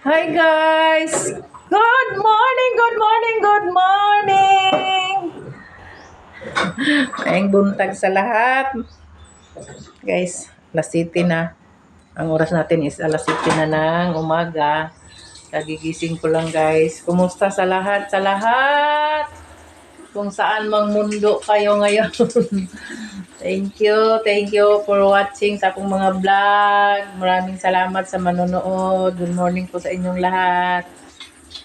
Hi guys! Good morning, good morning, good morning! Maayong buntag sa lahat. Guys, alas 7 na. Ang oras natin is alas 7 na ng umaga. Kagigising ko lang guys. Kumusta sa lahat? Sa lahat! Kung saan mang mundo kayo ngayon. Thank you for watching sa akong mga vlog. Maraming salamat sa manonood. Good morning po sa inyong lahat.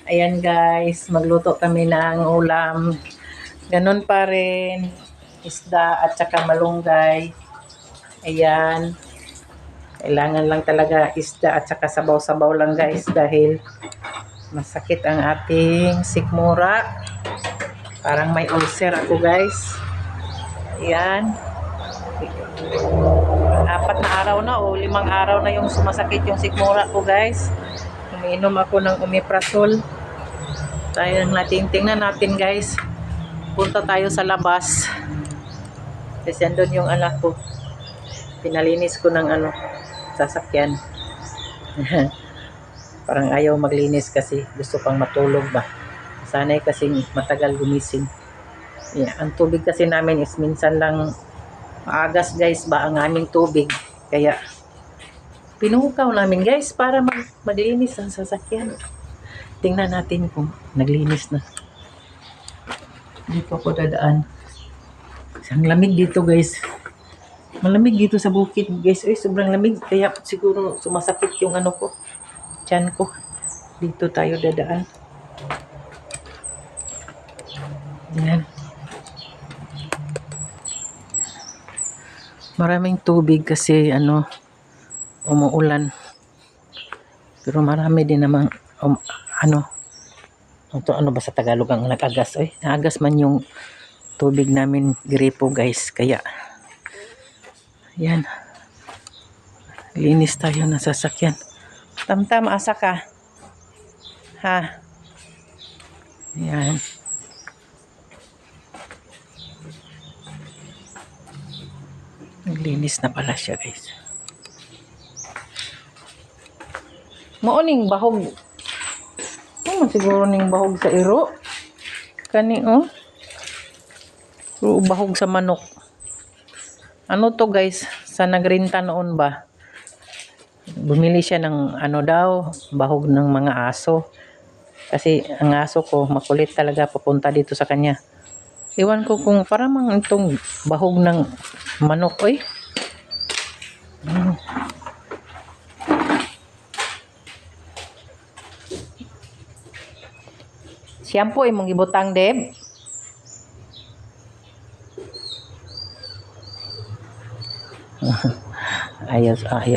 Ayan guys, magluto kami ng ulam. Ganun pa rin. Isda at saka malunggay. Ayan. Kailangan lang talaga isda at saka sabaw-sabaw lang guys dahil masakit ang ating sikmura. Parang may ulcer ako guys. Ayan. 4 na araw na o 5 araw na yung sumasakit yung sikmura ko guys. Umiinom ako ng omeprazole. Tingnan natin guys. Punta tayo sa labas. Kasi andun yung anak ko. Pinalinis ko ng sasakyan. Parang ayaw maglinis kasi gusto pang matulog ba. Sanay kasing matagal gumising. Yeah, ang tubig kasi namin is minsan lang maagas guys ba ang aming tubig. Kaya pinuhukaw namin guys para maglinis ang sasakyan. Tingnan natin kung naglinis na. Dito ako dadaan. Ang lamig dito guys. Malamig dito sa bukid guys. Ay, sobrang lamig. Kaya siguro sumasakit yung ko. Tiyan ko. Dito tayo dadaan. Yan. Maraming tubig kasi umuulan. Pero marami din namang ano ba sa Tagalog ang nag-agas? Ay, naagas man yung tubig namin gripo guys. Kaya yan. Linis tayo ng sasakyan. Tamtam, asa ka? Ha? Yan. Naglinis na pala siya guys. Mauning bahog. Siguro ning bahog sa iro. Kani bahog sa manok. Ano to guys? Sa nagrinta noon ba? Bumili siya ng bahog ng mga aso. Kasi ang aso ko makulit talaga papunta dito sa kanya. Iwan ko kung para mang itong bahog ng manok oy. Shampoo imong gibutang deb.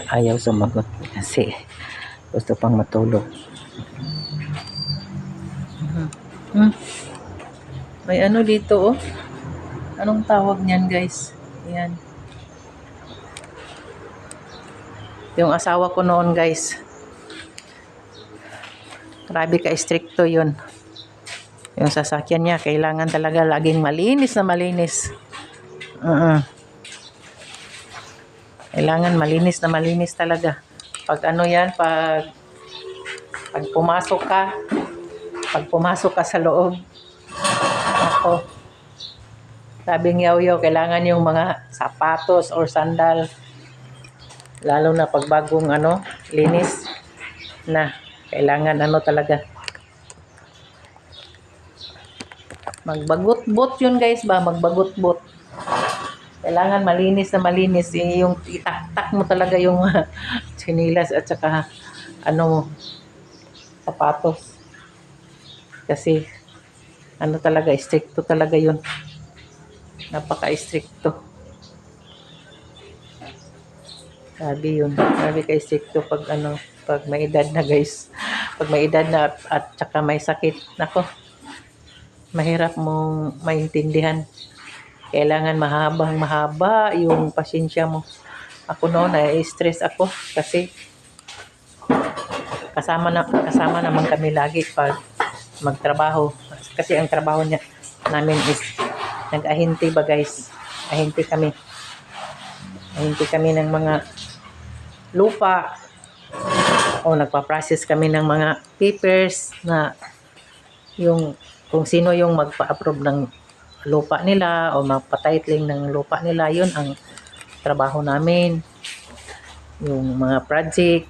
ayaw sumagot kasi gusto pang matulog. May dito Anong tawag niyan guys? Ayan. Yung asawa ko noon guys. Grabe ka stricto yun. Yung sasakyan niya kailangan talaga laging malinis na malinis. Kailangan malinis na malinis talaga. Pag pag pumasok ka sa loob. Ako. Sabing yaw-yaw, kailangan yung mga sapatos or sandal. Lalo na pag bagong linis na. Kailangan talaga. Magbagot-bot yun guys ba? Magbagot-bot. Kailangan malinis na malinis. Yung itaktak mo talaga yung sinilas at saka sapatos. Kasi talaga, stricto talaga yun. Napaka-stricto. Sabi yun. Sabi ka-stricto pag may edad na guys. Pag may edad na at saka may sakit. Nako. Mahirap mong maintindihan. Kailangan mahaba yung pasensya mo. Ako noon na-stress ako kasi kasama naman kami lagi pag magtrabaho. Kasi ang trabaho namin is nag-ahinti ba guys? Ahinti kami. Ahinti kami ng mga lupa. o nagpa-process kami ng mga papers na yung kung sino yung magpa-approve ng lupa nila o magpa-titling ng lupa nila, yun ang trabaho namin. Yung mga project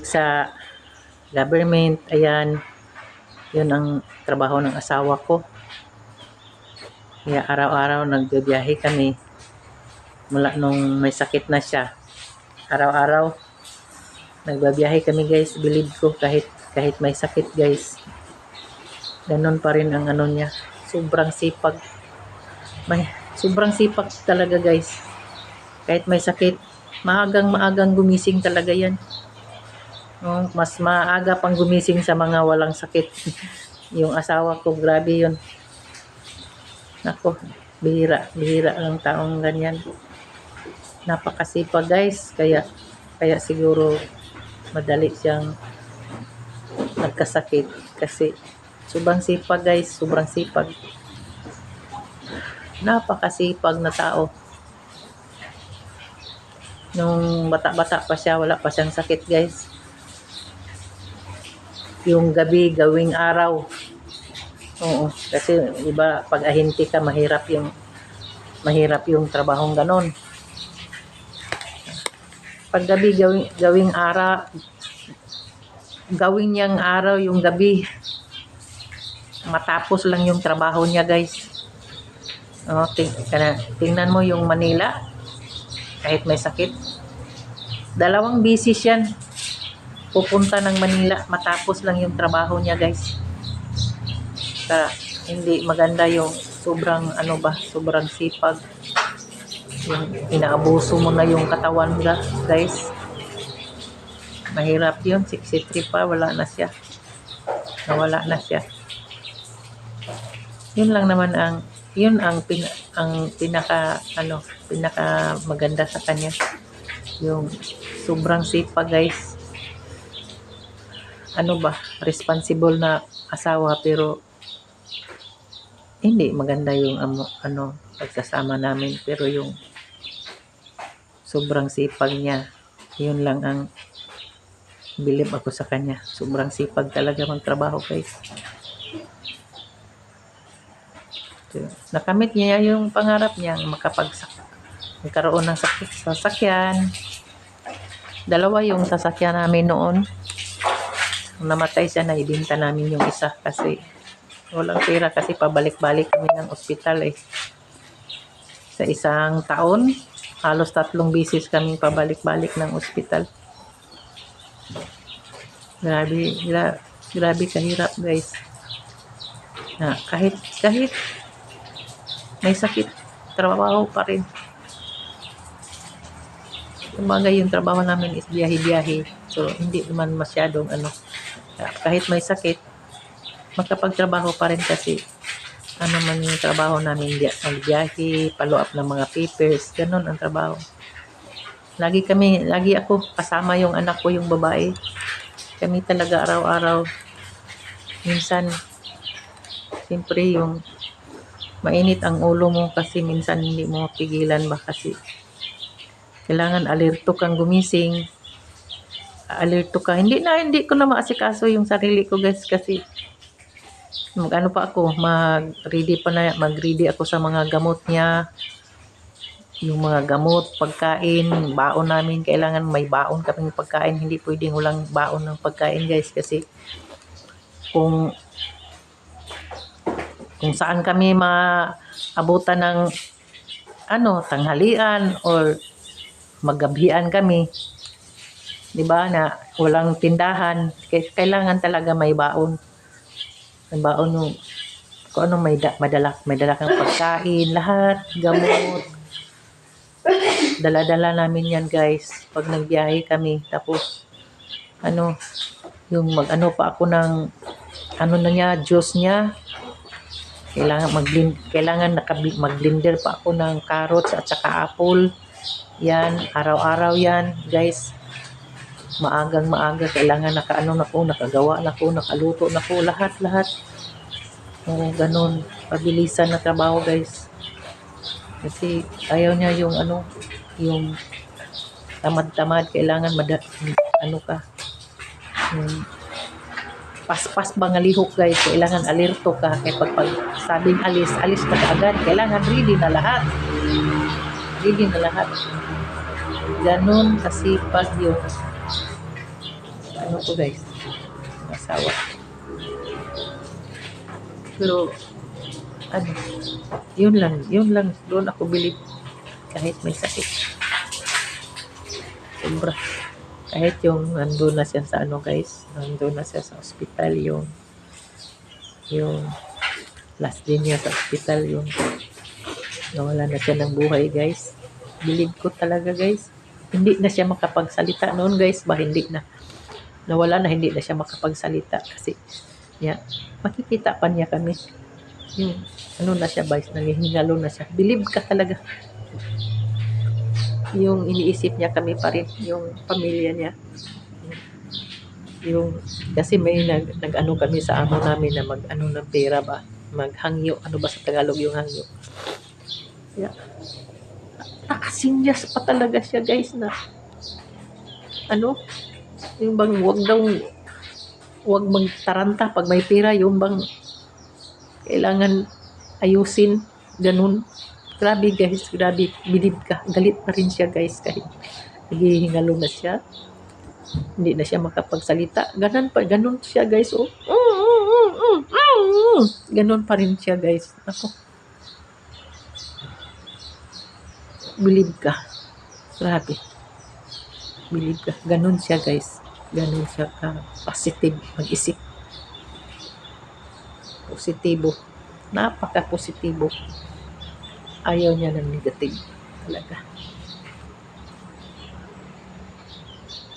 sa government, ayan, yun ang trabaho ng asawa ko. Kaya araw-araw nagbibiyahe kami mula nung may sakit na siya. Araw-araw nagbabiyahe kami guys, believe ko, kahit may sakit guys. Ganon pa rin ang ano niya. Sobrang sipag. Sobrang sipag talaga guys. Kahit may sakit, maagang gumising talaga yan. Mas maaga pang gumising sa mga walang sakit. Yung asawa ko, grabe yun. Nako, bihira ang taong ganyan. Napakasipag guys, kaya siguro madali siyang nagkasakit kasi sobrang sipag guys, sobrang sipag. Napakasipag na tao. Nung bata-bata pa siya, wala pa siyang sakit guys. Yung gabi gawing araw. Oo, kasi iba pag ahinti ka, mahirap yung trabahong ganon. Pag gabi gawing araw, gawin niyang araw yung gabi. Matapos lang yung trabaho niya guys. Tingnan mo yung Manila, kahit may sakit, 2 bisis yan pupunta ng Manila, matapos lang yung trabaho niya guys. Hindi maganda yung sobrang sobrang sipag. Yung inaabuso mo na yung katawan guys. Mahirap yun. 63 pa, nawala na siya. Yun lang naman ang pinaka maganda sa kanya. Yung sobrang sipag guys. Responsible na asawa, pero hindi maganda yung pagsasama namin, pero yung sobrang sipag niya, yun lang ang believe ako sa kanya. Sobrang sipag talaga magtrabaho guys. Nakamit niya yung pangarap niya, magkaroon ng sasakyan. 2 yung sasakyan namin noon. Namatay siya, naibenta namin yung isa kasi walang pera, kasi pabalik-balik kami ng ospital sa isang taon. Halos 3 bisis kaming pabalik-balik ng ospital. Grabe kahirap guys. Kahit may sakit, trabaho pa rin. Kumbaga yung trabaho namin is biyahe-biyahe. So hindi naman masyadong kahit may sakit, makapagtrabaho pa rin kasi man yung trabaho namin, magbiyahe, follow up ng mga papers, ganun ang trabaho. Lagi ako kasama yung anak ko, yung babae. Kami talaga araw-araw. Minsan, siyempre yung mainit ang ulo mo kasi minsan hindi mo pigilan ba, kasi kailangan alerto kang gumising. Alerto ka. Hindi ko na maasikaso yung sarili ko guys, kasi mag-ready ako sa mga gamot niya. Yung mga gamot, pagkain, baon namin, kailangan may baon kaming pagkain. Hindi pwedeng walang baon ng pagkain guys, kasi kung saan kami maabutan ng tanghalian or maggabihan kami, di ba, na walang tindahan, kailangan talaga may baon. May baon yung kung ano, may dala kang pagkain, lahat, gamot. Dala-dala namin yan guys pag nagbiyahe kami. Tapos yung pa ako ng juice niya. Kailangan mag-blender pa ako ng carrots at saka apple. Yan, araw-araw yan guys. Maaga, kailangan nakagawa na ko, nakaluto na ko, lahat. Ganun, pabilisan na trabaho guys. Kasi ayaw niya yung tamad-tamad, kailangan ano ka, paspas ba nga lihok guys, kailangan alerto ka, kaya pag sabing alis, alis ka agad, kailangan ready na lahat, ganun kasipag yung ano ko guys, asawa. Pero ano, yun lang, doon ako bilib kahit may sakit, sobra. Kahit yung nandun na siya sa ano guys, nandun na siya sa ospital, yung last din niya sa ospital, yung nawala na siya ng buhay guys. Bilib ko talaga guys. Hindi na siya makapagsalita noon guys, hindi na. Nawala na, hindi na siya makapagsalita kasi makikita pa niya kami. Yung ano na siya guys, nangihingalo na siya. Bilib ka talaga. Yung iniisip niya kami pa rin, yung pamilya niya. Yung kasi may nag-ano kami sa amo namin na mag-ano ng pera ba, maghangyo, ano ba sa Tagalog yung hangyo. Nakasinyas pa talaga siya guys na ano, yung bang wag magtaranta pag may pera, yung bang kailangan ayusin, ganun. Grabe guys, grabe, bilib ka. Galit pa rin siya guys kahit naghihingalo na siya. Hindi na siya makapagsalita. Ganun siya guys. Oh. Ganun pa rin siya guys. Ako. Bilib ka. Grabe. Bilib ka. Ganun siya guys. Ganun siya ka. Positive. Mag-isip. Positibo. Napaka-positibo. Ayaw niya ng negative. Talaga.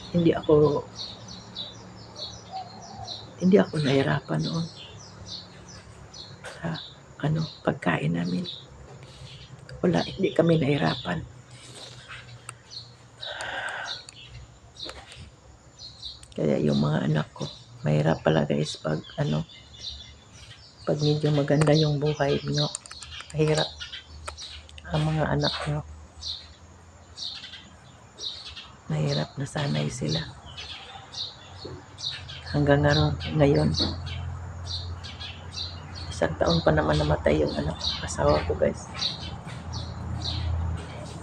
Hindi ako nahirapan noon sa pagkain namin. Wala, hindi kami nahirapan. Kaya yung mga anak ko, mahirap pala guys pag medyo maganda yung buhay nyo. Mahirap ang mga anak nyo. Mahirap na sanay sila. Hanggang ngayon, 1 taon pa naman namatay yung asawa ko guys.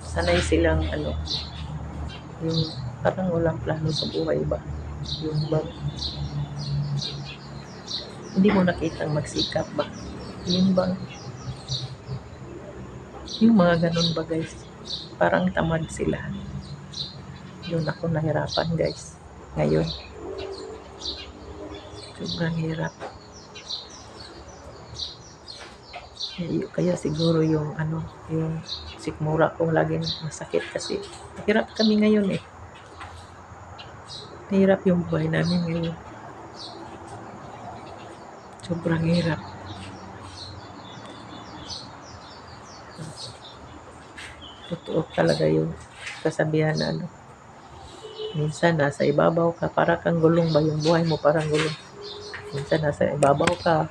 Sanay silang yung parang walang plano sa buhay ba. Yung bang hindi mo nakitang magsikap ba. Yung bang yung mga ganun ba guys. Parang tamad sila. Yun ako nahirapan guys. Ngayon. Sobrang hirap. Kaya siguro yung sikmura ko laging masakit kasi hirap kami ngayon eh. Hirap yung buhay namin ngayon. Sobrang hirap. Totoo talaga yung kasabihan na minsan nasa ibabaw ka, para kang gulong ba yung buhay mo, parang gulong. Minsan nasa ibabaw ka,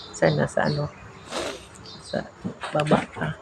minsan nasa sa baba ka.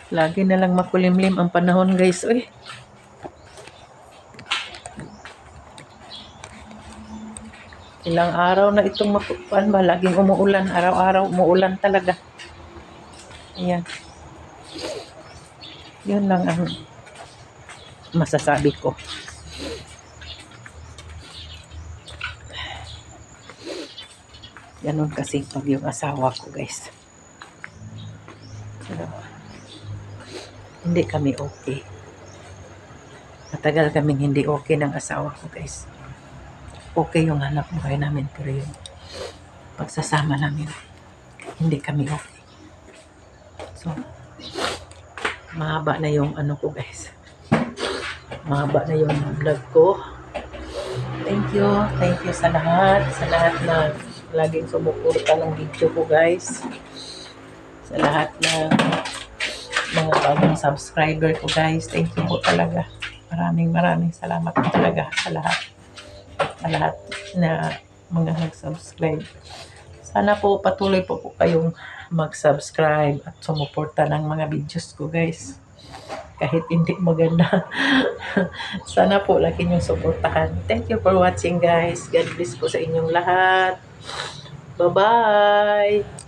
Lagi na lang makulimlim ang panahon guys. Uy. Ilang araw na itong makukuan ba? Laging umuulan. Araw-araw umuulan talaga. Ayan. Yun lang ang masasabi ko. Ganun kasi pag yung asawa ko guys. Pero, hindi kami okay. Matagal kaming hindi okay ng asawa ko guys. okay yung hanap buhay namin, pero yung pagsasama namin, hindi kami okay. So, mahaba na yung ano ko guys. Mahaba na yung vlog ko. Thank you sa lahat na laging sumuporta ng video ko guys. Sa lahat ng mga bagong subscriber ko guys. Thank you po talaga. Maraming salamat po talaga sa lahat. Sa lahat na mga nag-subscribe. Sana po patuloy po kayong mag-subscribe at sumuporta ng mga videos ko guys. Kahit hindi maganda. Sana po lagi niyong suportahan. Thank you for watching guys. God bless po sa inyong lahat. Bye-bye!